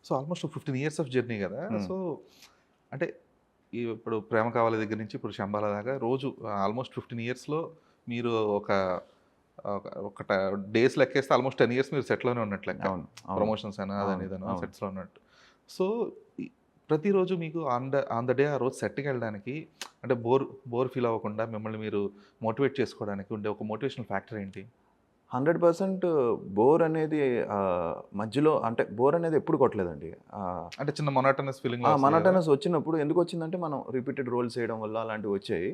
So almost 15 years of journey కదా! హ్మ్. So అంటే ఇప్పుడు 'ప్రేమ కావాలి' దగ్గర నుంచి ఇప్పుడు 'శంబాల' దాకా రోజు ఆల్మోస్ట్ 15 ఇయర్స్‌లో మీరు ఒక ఒక ఒక ట డేస్ లెక్కేస్తే ఆల్మోస్ట్ 10 ఇయర్స్ మీరు సెట్‌లోనే ఉన్నట్టు లెక్క. అవును. అవును. ప్రమోషన్స్ అనో, అదని అవును. ఇదనో అవును. సెట్స్‌లో ఉన్నట్టు. సో, ఈ ప్రతిరోజు మీకు ఆన్ ద డే ఆ రోజు సెట్‌కెళ్ళడానికి అంటే బోర్ ఫీల్ అవ్వకుండా మిమ్మల్ని మీరు మోటివేట్ చేసుకోవడానికి ఉండే ఒక మోటివేషనల్ ఫ్యాక్టర్ ఏంటి? 100% బోర్ అనేది మధ్యలో అంటే బోర్ అనేది ఎప్పుడు కొట్టలేదండి. అంటే చిన్న మొనోటోనస్ ఫీలింగ్‌లా వస్తాయి కదా! మోనోటోనస్ వచ్చినప్పుడు ఎందుకొచ్చిందంటే మనం రిపీటెడ్ రోల్స్ చేయడం వల్ల అలాంటివి వచ్చాయి.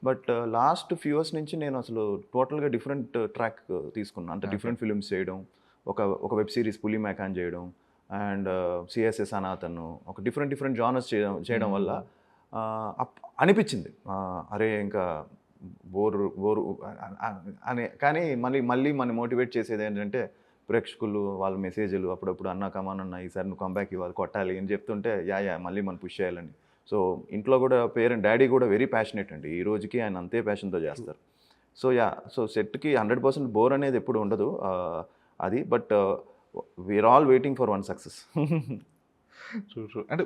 బట్ లాస్ట్ ఫ్యూ ఇయర్స్ నుంచి నేను అసలు టోటల్‌గా డిఫరెంట్ ట్రాక్ తీసుకున్నా. అంటే ఓకే. డిఫరెంట్ ఫిల్మ్స్ చేయడం. ఒక ఒక వెబ్ సీరీస్ 'పులి మేకాన్' చేయడం. అండ్ 'సిఎస్ఎ సనాతన్' ఒక డిఫరెంట్ డిఫరెంట్ జానర్స్ చేయడం చేయడం వల్ల హ్మ్. అనిపిచ్చింది. అరే! ఇంకా బోరు బోరు అని కానీ మళ్ళీ మళ్ళీ మనని మోటివేట్ చేసేదేంటంటే ప్రేక్షకులు వాళ్ళ మెసేజ్‌లు అప్పుడప్పుడు "అన్నా కమాన్ అన్న ఈసారి నువ్వు కమ్‌బ్యాక్ ఇవ్వాలి కొట్టాలి" అని చెప్తుంటే యాహ్! మళ్ళీ మనం పుష్ చేయాలని. సో, ఇంట్లో కూడా డాడీ కూడా వెరీ ప్యాషనేట్ అండి. ఈ రోజుకి ఆయన అంతే ప్యాషన్‌తో ట్రూ. చేస్తారు. సో, సో, సెట్‌కి 100% బోర్ అనేది ఎప్పుడు ఉండదు. అది but we are all waiting for one success. True. True. అంటే